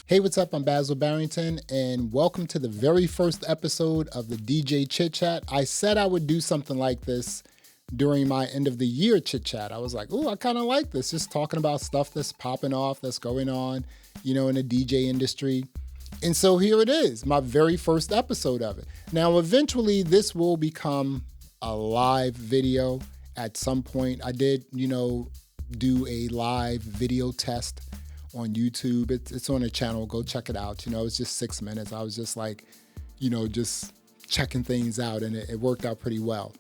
Hey, what's up? I'm Basil Barrington, and welcome to the very first episode of the DJ Chit Chat. I said I would do something like this during my end of the year Chit Chat. I was like, oh, I kind of like this, just talking about stuff that's popping off, that's going on, in the DJ industry. And so here it is, my very first episode of it. Now, eventually, this will become a live video at some point. I did, do a live video test on YouTube. It's on a channel. Go check it out. It's just 6 minutes. I was just like, just checking things out, and it worked out pretty well.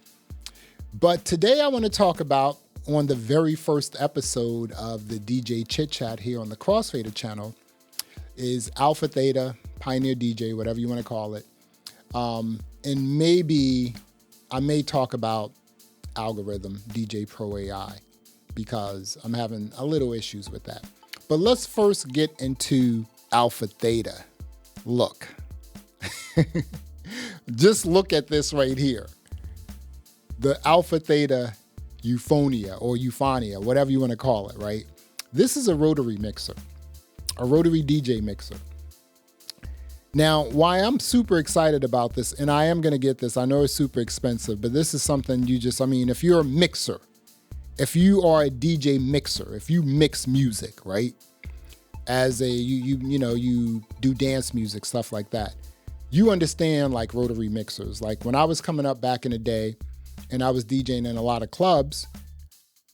But today I want to talk about, on the very first episode of the DJ Chit Chat here on the Crossfadr channel, is AlphaTheta, Pioneer DJ, whatever you want to call it. And maybe I may talk about algorithm, DJ Pro AI, because I'm having a little issues with that. But let's first get into AlphaTheta. Look. Just look at this right here. The AlphaTheta Euphonium, whatever you want to call it, right? This is a rotary mixer, a rotary DJ mixer. Now, why I'm super excited about this, and I am going to get this, I know it's super expensive, but this is something if you're a mixer, if you are a DJ mixer, if you mix music, right? As you do dance music, stuff like that. You understand like rotary mixers. Like when I was coming up back in the day and I was DJing in a lot of clubs,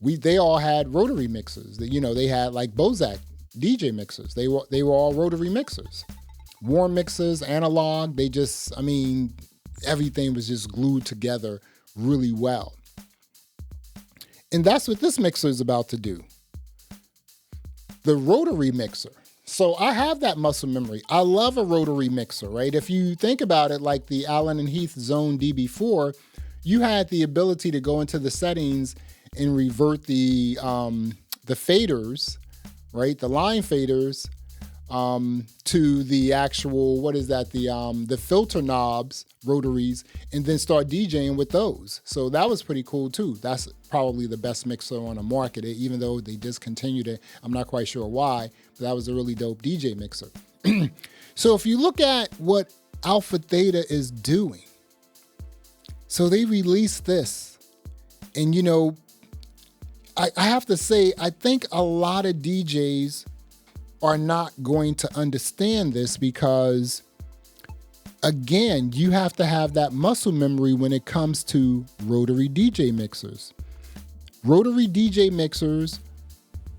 they all had rotary mixers. They had like Bozak DJ mixers. They were all rotary mixers. Warm mixers, analog, everything was just glued together really well. And that's what this mixer is about to do. The rotary mixer. So I have that muscle memory. I love a rotary mixer, right? If you think about it, like the Allen and Heath Zone DB4, you had the ability to go into the settings and revert the faders, right? The line faders to the actual, the filter knobs, rotaries, and then start DJing with those. So that was pretty cool too. That's probably the best mixer on the market, even though they discontinued it. I'm not quite sure why, but that was a really dope DJ mixer. So if you look at what AlphaTheta is doing, so they released this, and I have to say, I think a lot of DJs are not going to understand this because, again, you have to have that muscle memory when it comes to rotary DJ mixers. Rotary DJ mixers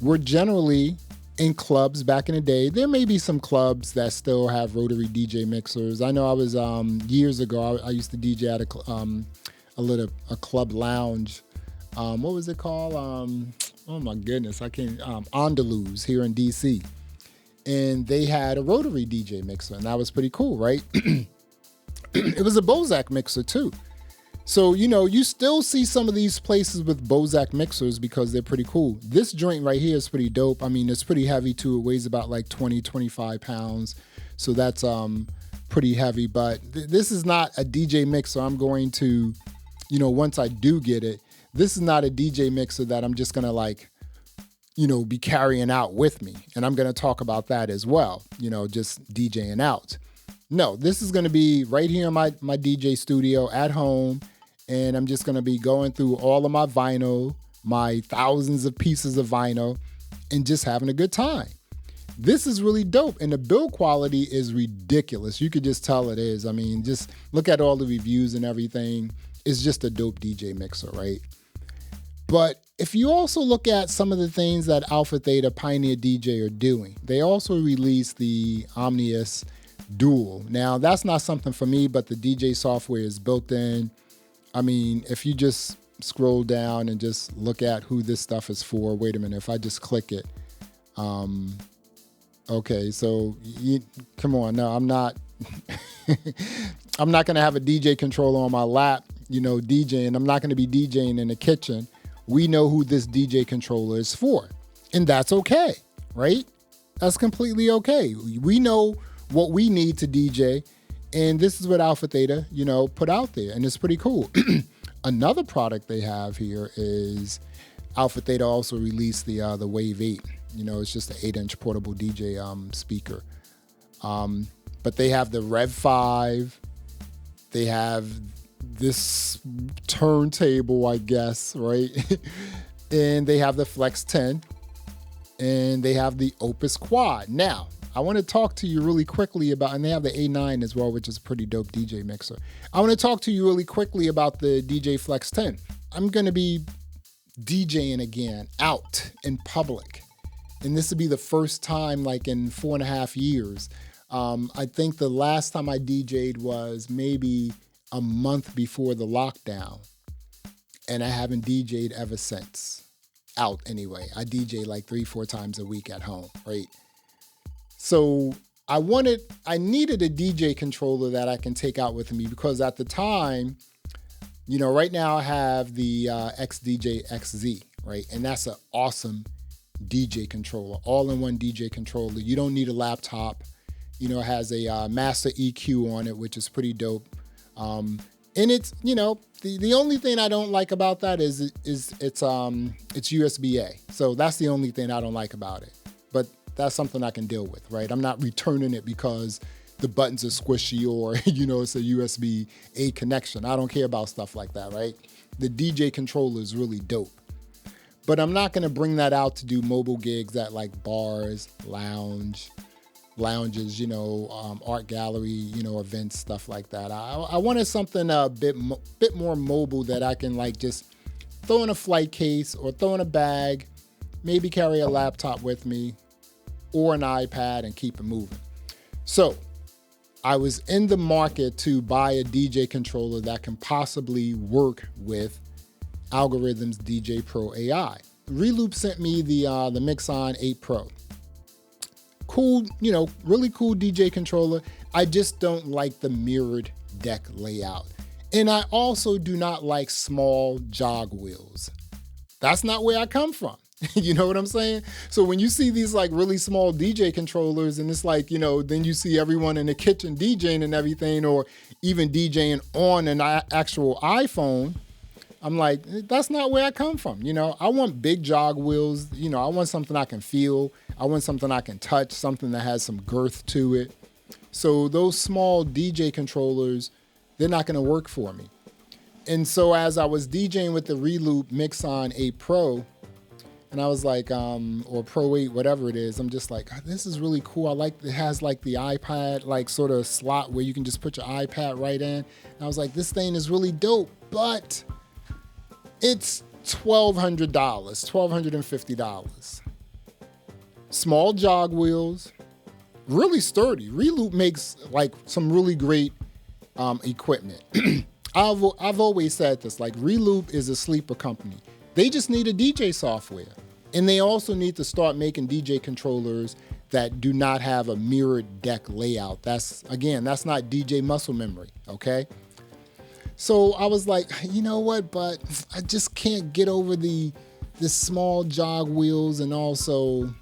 were generally in clubs back in the day. There may be some clubs that still have rotary DJ mixers. I know I was, years ago, I used to DJ at a club lounge. What was it called? Oh my goodness, Andaluz here in DC. And they had a rotary DJ mixer, and that was pretty cool, right? It was a Bozak mixer too. So, you still see some of these places with Bozak mixers because they're pretty cool. This joint right here is pretty dope. It's pretty heavy too. It weighs about like 20, 25 pounds. So that's pretty heavy, but this is not a DJ mixer. I'm going to, once I do get it, this is not a DJ mixer that I'm just going to be carrying out with me. And I'm going to talk about that as well, just DJing out. No, this is going to be right here in my DJ studio at home. And I'm just going to be going through all of my vinyl, my thousands of pieces of vinyl, and just having a good time. This is really dope. And the build quality is ridiculous. You could just tell it is. Just look at all the reviews and everything. It's just a dope DJ mixer, right? But if you also look at some of the things that AlphaTheta Pioneer DJ are doing, they also released the OMNIS-DUO. Now, that's not something for me, but the DJ software is built in. If you just scroll down and just look at who this stuff is for, wait a minute, if I just click it. Okay, so come on. No, I'm not. I'm not going to have a DJ controller on my lap, DJing. I'm not going to be DJing in the kitchen. We know who this DJ controller is for, and that's okay, right? That's completely okay. We know what we need to DJ, and this is what AlphaTheta, put out there, and it's pretty cool. Another product they have here is AlphaTheta also released the Wave 8. It's just an 8-inch portable DJ speaker. But they have the Rev 5. They have this turntable, I guess, right? And they have the Flex 10. And they have the Opus Quad. Now, I want to talk to you really quickly about, and they have the A9 as well, which is a pretty dope DJ mixer. I want to talk to you really quickly about the DJ Flex 10. I'm going to be DJing again out in public. And this will be the first time like in 4.5 years. I think the last time I DJ'd was maybe a month before the lockdown. And I haven't DJ'd ever since. Out anyway. I DJ like 3-4 times a week at home, right? So I needed a DJ controller that I can take out with me because at the time, you know, right now I have the XDJ XZ, right? And that's an awesome DJ controller, all-in-one DJ controller. You don't need a laptop. You know, it has a master EQ on it, which is pretty dope. And it's, you know, the only thing I don't like about that is it's USB-A. So that's the only thing I don't like about it. But that's something I can deal with, right? I'm not returning it because the buttons are squishy or, you know, it's a USB-A connection. I don't care about stuff like that, right? The DJ controller is really dope. But I'm not going to bring that out to do mobile gigs at like bars, lounges, you know, art gallery, you know, events, stuff like that. I wanted something a bit more mobile that I can like just throw in a flight case or throw in a bag, maybe carry a laptop with me or an iPad and keep it moving. So I was in the market to buy a DJ controller that can possibly work with Algorithm's DJ Pro AI. Reloop sent me the Mixon 8 Pro. Cool, you know, really cool DJ controller. I just don't like the mirrored deck layout. And I also do not like small jog wheels. That's not where I come from. You know what I'm saying? So when you see these like really small DJ controllers and it's like, you know, then you see everyone in the kitchen DJing and everything, or even DJing on an actual iPhone, I'm like, that's not where I come from. You know, I want big jog wheels. You know, I want something I can feel. I want something I can touch, something that has some girth to it. So those small DJ controllers, they're not going to work for me. And so as I was DJing with the Reloop Mixon 8 Pro, and I was like, or Pro 8, whatever it is, I'm just like, oh, this is really cool. I like, it has like the iPad, like sort of slot where you can just put your iPad right in. And I was like, this thing is really dope, but it's $1,200, $1,250. Small jog wheels, really sturdy. Reloop makes like some really great equipment. I've always said this, like Reloop is a sleeper company. They just need a DJ software. And they also need to start making DJ controllers that do not have a mirrored deck layout. That's not DJ muscle memory, okay? So I was like, you know what, but I just can't get over the small jog wheels and also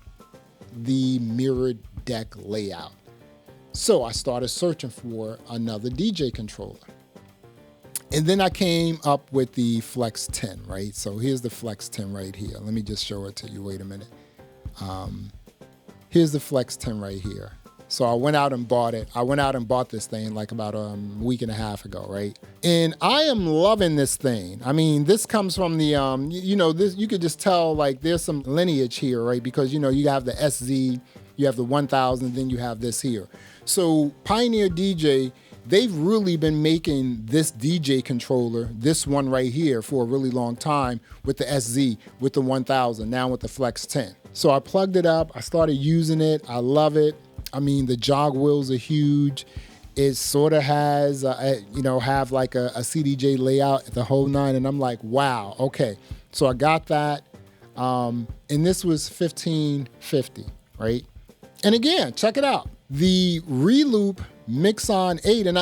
the mirrored deck layout. So I started searching for another DJ controller. And then I came up with the Flex 10, right? So here's the Flex 10 right here. Let me just show it to you. Wait a minute. Here's the Flex 10 right here. So I went out and bought it. I went out and bought this thing like about a week and a half ago, right? And I am loving this thing. I mean, this comes from the, you know, this, you could just tell like there's some lineage here, right? Because, you know, you have the SZ, you have the 1000, then you have this here. So Pioneer DJ, they've really been making this DJ controller, this one right here, for a really long time with the SZ, with the 1000, now with the Flex 10. So I plugged it up, I started using it, I love it. I mean, the jog wheels are huge. It sort of has, have like a CDJ layout, the whole nine. And I'm like, wow, okay. So I got that. And this was $1,550, right? And again, check it out. The Reloop Mixon 8, and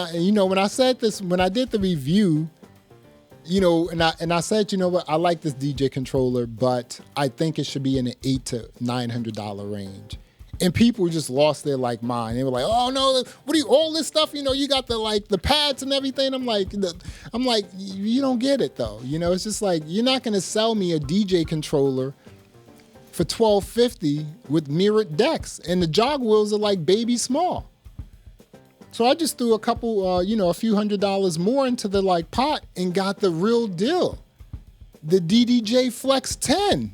when I said this, when I did the review, you know, and I said, you know what, I like this DJ controller, but I think it should be in the $800 to $900 range. And people just lost their like mind. They were like, "Oh no, what do you? All this stuff, you know, you got the pads and everything." I'm like, you don't get it though. You know, it's just like you're not gonna sell me a DJ controller for $1,250 with mirrored decks, and the jog wheels are like baby small. So I just threw a couple, a few $100s more into the like pot and got the real deal. The DDJ Flex 10.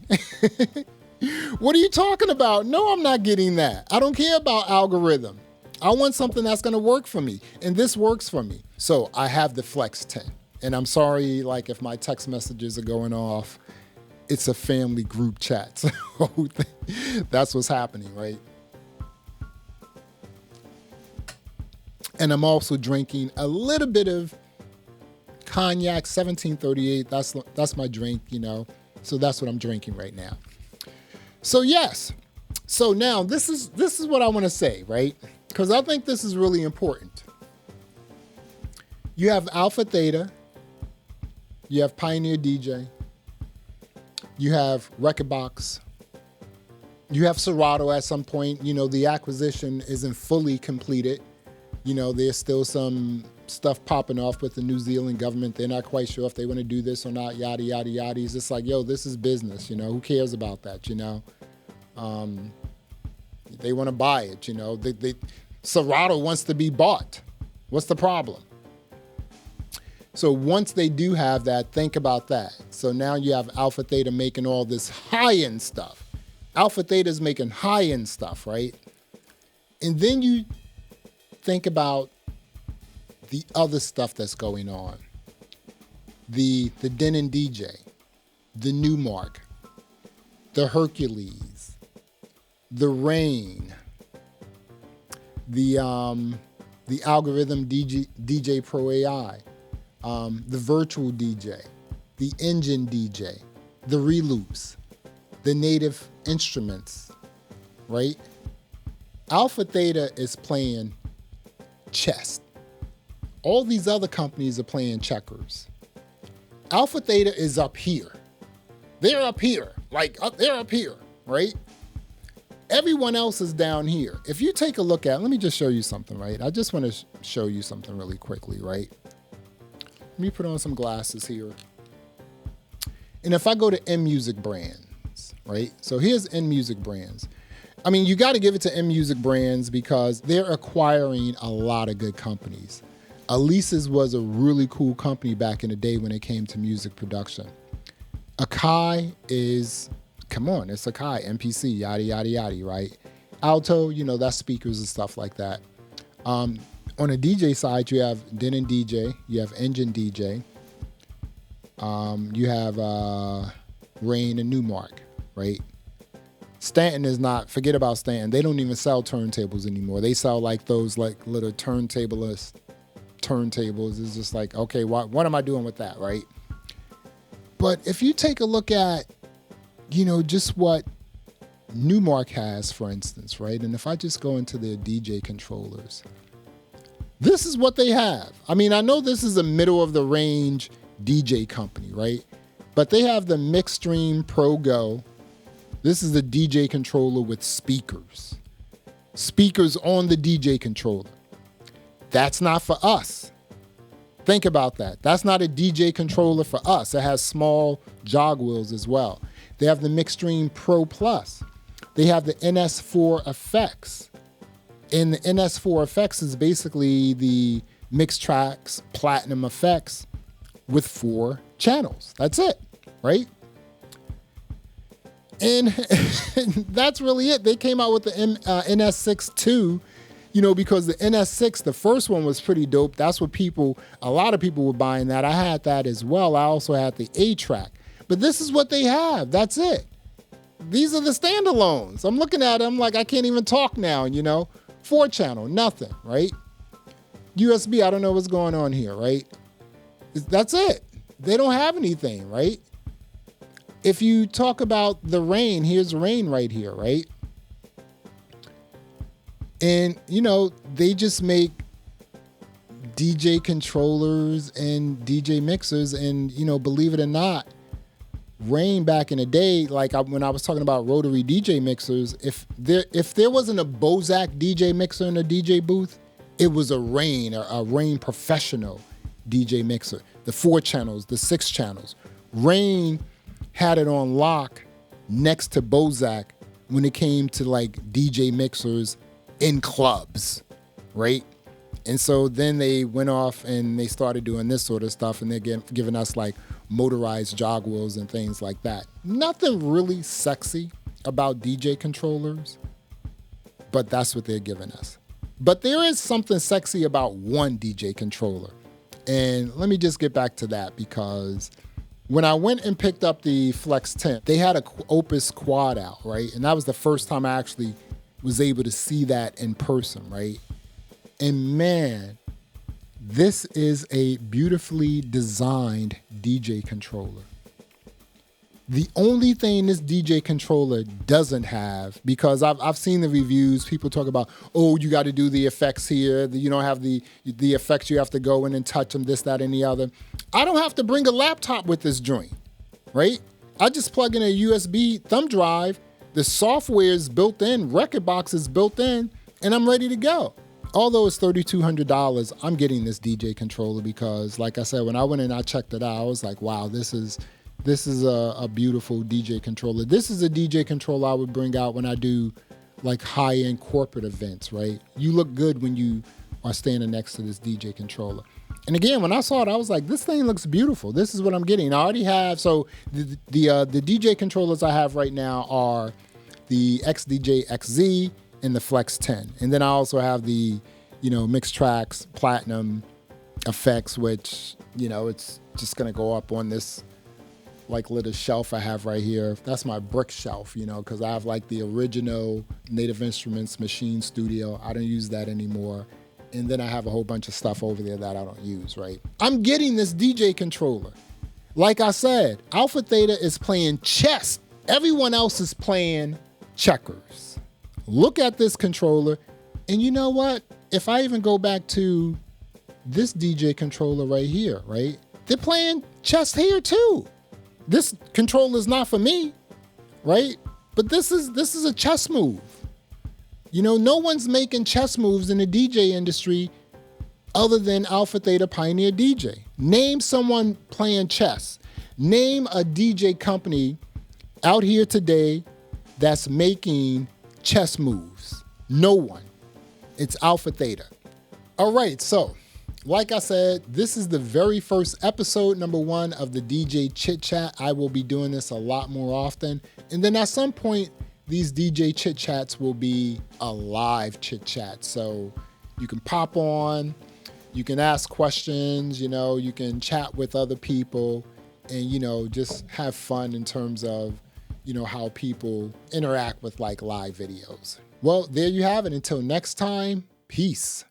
What are you talking about? No, I'm not getting that. I don't care about algorithm. I want something that's going to work for me. And this works for me. So I have the Flex 10. And I'm sorry, like, if my text messages are going off. It's a family group chat. So that's what's happening, right? And I'm also drinking a little bit of cognac, 1738. That's my drink, So that's what I'm drinking right now. So yes. So now this is what I want to say, right? Because I think this is really important. You have AlphaTheta. You have Pioneer DJ. You have Rekordbox. You have Serato at some point. The acquisition isn't fully completed. There's still some stuff popping off with the New Zealand government. They're not quite sure if they want to do this or not, yada, yada, yada. It's just like, this is business, who cares about that, They want to buy it, Serato wants to be bought. What's the problem? So once they do have that, think about that. So now you have AlphaTheta making all this high-end stuff. AlphaTheta is making high-end stuff, right? And then you think about the other stuff that's going on. The Denon DJ, the Newmark, the Hercules, the Rain, the Algorithm DJ Pro AI, the Virtual DJ, the Engine DJ, the Reloops, the Native Instruments, right? AlphaTheta is playing chess. All these other companies are playing checkers. AlphaTheta is up here. They're up here, they're up here, right? Everyone else is down here. If you take a look at, let me just show you something, right? I just want to show you something really quickly, right? Let me put on some glasses here. And if I go to M Music Brands, right? So here's M Music Brands. I mean, you got to give it to M Music Brands because they're acquiring a lot of good companies. Alesis was a really cool company back in the day when it came to music production. Akai is, come on, it's Akai, MPC, yada, yada, yada, right? Alto, that's speakers and stuff like that. On the DJ side, you have Denon DJ, you have Engine DJ, you have Rain and Newmark, right? Stanton is not, forget about Stanton. They don't even sell turntables anymore. They sell like those like little turntables. It's just like, okay, what am I doing with that, right? But if you take a look at, just what Newmark has, for instance, right? And if I just go into their DJ controllers, this is what they have. I mean, I know this is a middle of the range DJ company, right? But they have the Mixstream Pro Go. This is the DJ controller with speakers. Speakers on the DJ controller. That's not for us. Think about that. That's not a DJ controller for us. It has small jog wheels as well. They have the Mixstream Pro Plus. They have the NS4 Effects. And the NS4 Effects is basically the Mixtrax Platinum Effects with 4 channels. That's it, right? And that's really it. They came out with the NS6 too, because the NS6, the first one was pretty dope. That's what a lot of people were buying that. I had that as well. I also had the A-Track. But this is what they have. That's it. These are the standalones. I'm looking at them like I can't even talk now, 4 channel, nothing, right? USB, I don't know what's going on here, right? That's it. They don't have anything, right? If you talk about the Rain, here's Rain right here, right? And, they just make DJ controllers and DJ mixers. And, believe it or not, Rain back in the day, when I was talking about rotary DJ mixers, if there wasn't a Bozak DJ mixer in a DJ booth, it was a Rain Professional DJ mixer. The 4 channels, the 6 channels. Rain had it on lock next to Bozak when it came to DJ mixers in clubs, right? And so then they went off and they started doing this sort of stuff, and they're giving us like motorized jog wheels and things like that. Nothing really sexy about DJ controllers, but that's what they're giving us. But there is something sexy about one DJ controller. And let me just get back to that, because when I went and picked up the Flex 10, they had a Opus Quad out, right? And that was the first time I actually was able to see that in person, right? And man, this is a beautifully designed DJ controller. The only thing this DJ controller doesn't have, because I've seen the reviews, people talk about, oh, you got to do the effects here. You don't have the effects, you have to go in and touch them, this, that, and the other. I don't have to bring a laptop with this joint, right? I just plug in a USB thumb drive. The software is built in, Rekordbox is built in, and I'm ready to go. Although it's $3,200, I'm getting this DJ controller because, like I said, when I went in, I checked it out. I was like, wow, this is a beautiful DJ controller. This is a DJ controller I would bring out when I do like high-end corporate events, right? You look good when you are standing next to this DJ controller. And again, when I saw it, I was like, this thing looks beautiful. This is what I'm getting. I already have, so the DJ controllers I have right now are the XDJ XZ and the Flex 10. And then I also have the, Mixed Tracks Platinum effects, which, it's just gonna go up on this like little shelf I have right here. That's my brick shelf, because I have like the original Native Instruments Machine Studio. I don't use that anymore. And then I have a whole bunch of stuff over there that I don't use, right? I'm getting this DJ controller. Like I said, AlphaTheta is playing chess. Everyone else is playing checkers. Look at this controller, and you know what? If I even go back to this DJ controller right here, right? They're playing chess here too. This controller is not for me, right? But this is a chess move. No one's making chess moves in the DJ industry other than AlphaTheta Pioneer DJ. Name someone playing chess. Name a DJ company out here today that's making chess moves. No one. It's AlphaTheta. All right, so like I said, this is the very first episode, number 1 of the DJ Chit Chat. I will be doing this a lot more often. And then at some point, these DJ Chit Chats will be a live chit chat. So you can pop on, you can ask questions, you can chat with other people and, just have fun in terms of, how people interact with like live videos. Well, there you have it. Until next time, peace.